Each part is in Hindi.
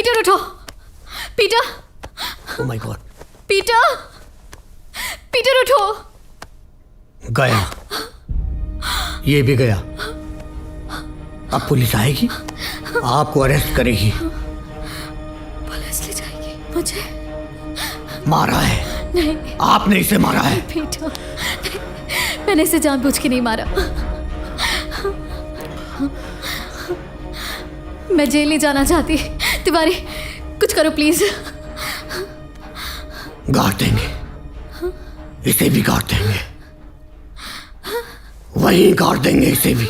पीटर उठो। Peter. Oh my God. Peter, Peter उठो। गया, ये भी गया। अब पुलिस आएगी, आपको अरेस्ट करेगी। पुलिस ले जाएगी मुझे। मारा है? नहीं, आपने इसे मारा है? पीटर, मैंने इसे जानबूझ के नहीं मारा। मैं जेल नहीं जाना चाहती। तिवारी, कुछ करो प्लीज। गाड़ देंगे, इसे भी गाड़ देंगे, वहीं गाड़ देंगे इसे भी।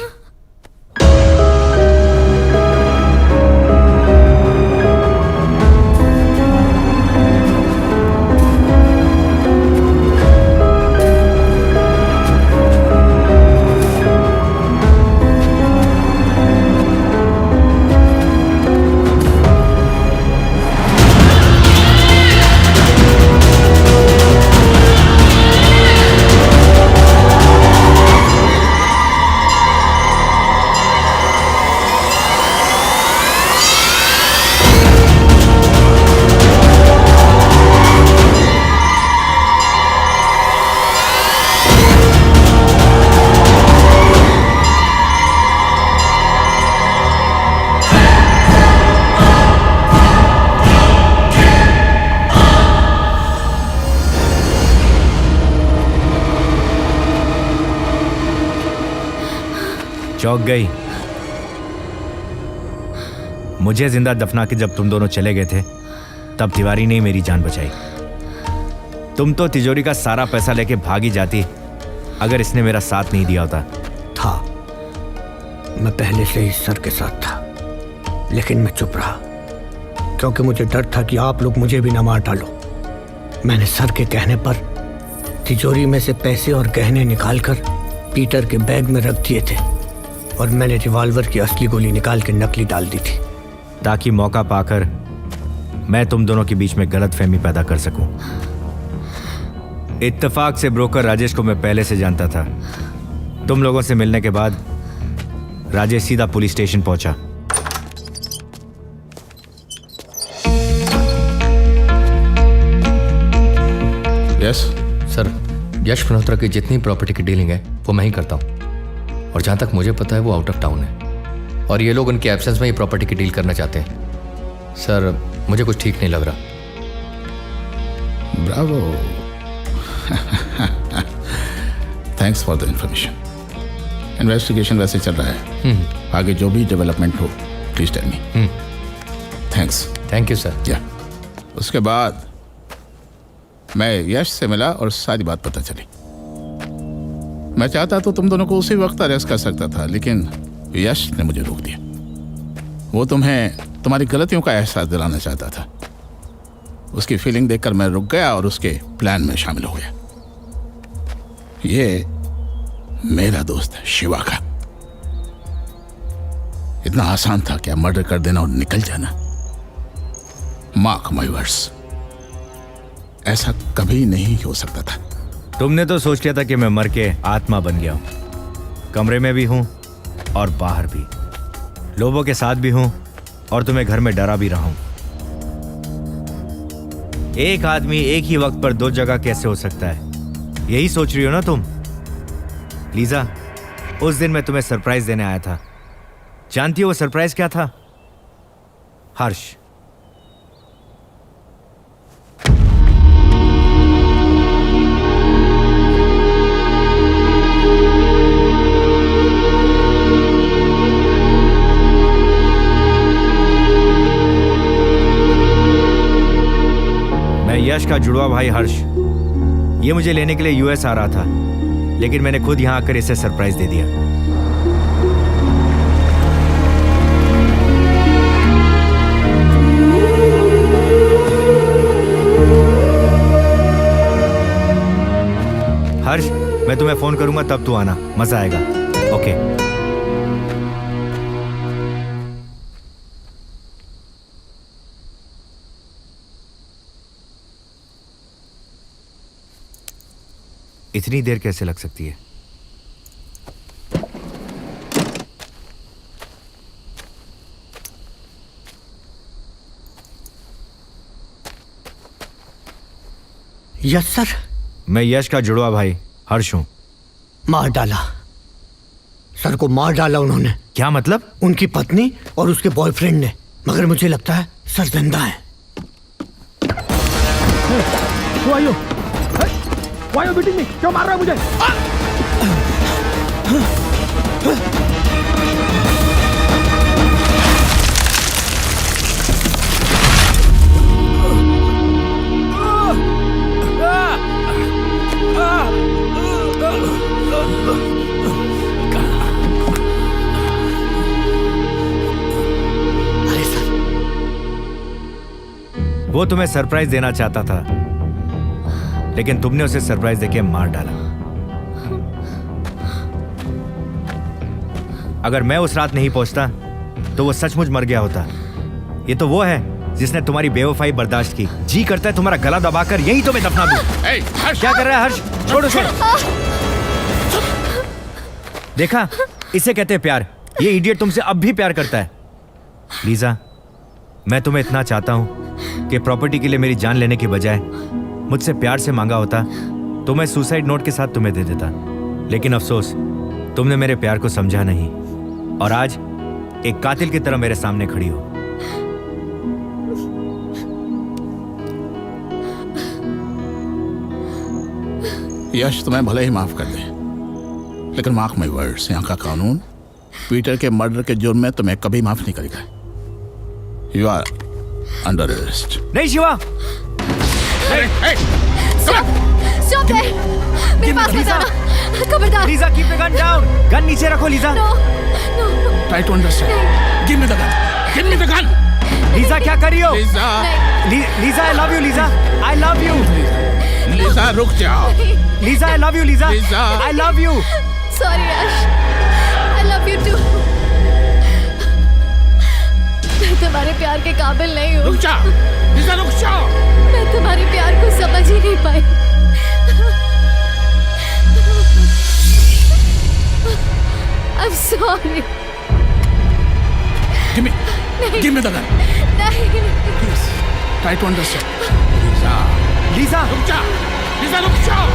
चौंक गई। मुझे जिंदा दफना के जब तुम दोनों चले गए थे तब तिवारी ने मेरी जान बचाई। तुम तो तिजोरी का सारा पैसा लेके भागी जाती अगर इसने मेरा साथ नहीं दिया होता। था, मैं पहले से ही सर के साथ था, लेकिन मैं चुप रहा क्योंकि मुझे डर था कि आप लोग मुझे भी ना मार डालो। मैंने सर के कहने पर तिजोरी में से पैसे और गहने निकालकर पीटर के बैग में रख दिए थे और मैंने रिवॉल्वर की असली गोली निकाल के नकली डाल दी थी, ताकि मौका पाकर मैं तुम दोनों के बीच में गलतफहमी पैदा कर सकूं। इत्तेफाक से ब्रोकर राजेश को मैं पहले से जानता था। तुम लोगों से मिलने के बाद राजेश सीधा पुलिस स्टेशन पहुंचा। यस सर, यश मल्होत्रा की जितनी प्रॉपर्टी की डीलिंग है वो मैं ही करता हूँ, और जहाँ तक मुझे पता है वो आउट ऑफ टाउन है और ये लोग उनके एब्सेंस में ही प्रॉपर्टी की डील करना चाहते हैं। सर, मुझे कुछ ठीक नहीं लग रहा। Bravo, thanks for the information. Investigation वैसे चल रहा है, आगे जो भी डेवलपमेंट हो please tell me. Thanks. Thank you sir. या उसके बाद मैं यश से मिला और सारी बात पता चली। मैं चाहता तो तुम दोनों को उसी वक्त अरेस्ट कर सकता था, लेकिन यश ने मुझे रोक दिया। वो तुम्हें तुम्हारी गलतियों का एहसास दिलाना चाहता था। उसकी फीलिंग देखकर मैं रुक गया और उसके प्लान में शामिल हो गया। ये मेरा दोस्त है शिवा का। इतना आसान था क्या मर्डर कर देना और निकल जाना? मार्क माय वर्ड्स, ऐसा कभी नहीं हो सकता था। तुमने तो सोच लिया था कि मैं मर के आत्मा बन गया हूं। कमरे में भी हूं और बाहर भी, लोगों के साथ भी हूं और तुम्हें घर में डरा भी रहा हूं। एक आदमी एक ही वक्त पर दो जगह कैसे हो सकता है, यही सोच रही हो ना तुम? लीजा, उस दिन मैं तुम्हें सरप्राइज देने आया था। जानती हो वो सरप्राइज क्या था? हर्ष। यश का जुड़वा भाई हर्ष, ये मुझे लेने के लिए यूएस आ रहा था, लेकिन मैंने खुद यहां आकर इसे सरप्राइज दे दिया। हर्ष, मैं तुम्हें फोन करूंगा तब तू आना, मजा आएगा। ओके। इतनी देर कैसे लग सकती है? Yes sir. मैं यश का जुड़वा भाई हर्ष हूँ। मार डाला सर को, मार डाला उन्होंने। क्या मतलब? उनकी पत्नी और उसके बॉयफ्रेंड ने, मगर मुझे लगता है सर जिंदा है। क्यों मार रहा है मुझे? अरे सर, वो तुम्हें सरप्राइज देना चाहता था, लेकिन तुमने उसे सरप्राइज देके मार डाला। अगर मैं उस रात नहीं पहुंचता तो वो सचमुच मर गया होता। ये तो वो है जिसने तुम्हारी बेवफाई बर्दाश्त की। जी करता है तुम्हारा गला दबाकर यहीं तुम्हें दफना दूं। क्या कर रहा है हर्ष? छोड़ो छोड़ो। देखा, इसे कहते हैं प्यार। ये इडियट तुमसे अब भी प्यार करता है। लीजा, मैं तुम्हें इतना चाहता हूं कि प्रॉपर्टी के लिए मेरी जान लेने की बजाय मुझसे प्यार से मांगा होता तो मैं सुसाइड नोट के साथ तुम्हें दे देता। लेकिन अफसोस, तुमने मेरे प्यार को समझा नहीं और आज एक कातिल की तरह मेरे सामने खड़ी हो। यश तुम्हें भले ही माफ कर दे, लेकिन मार्क माय वर्ड्स, यहाँ का कानून पीटर के मर्डर के जुर्म में तुम्हें कभी माफ नहीं करेगा। You are under arrest. नहीं शिवा, स्टॉप देयर, मेरे पास मत आना, खबरदार। Lisa keep the gun down. Gun नीचे रखो Lisa. No no, try to understand. Give me the gun, give me the gun. Lisa क्या कर रही हो? Lisa, Lisa I love you. Lisa I love you. Lisa रुक जाओ। Lisa I love you. Lisa Lisa. I love you. Sorry Yash, I love you to. मैं तुम्हारे प्यार के काबिल नहीं हूँ। रुक जा लीजा, रुक जाओ। मैं तुम्हारे प्यार को समझ ही नहीं पाई। I'm sorry. Give me the gun. नहीं। Please, try to understand. Lisa, Lisa रुक जा। लीजा रुक जाओ।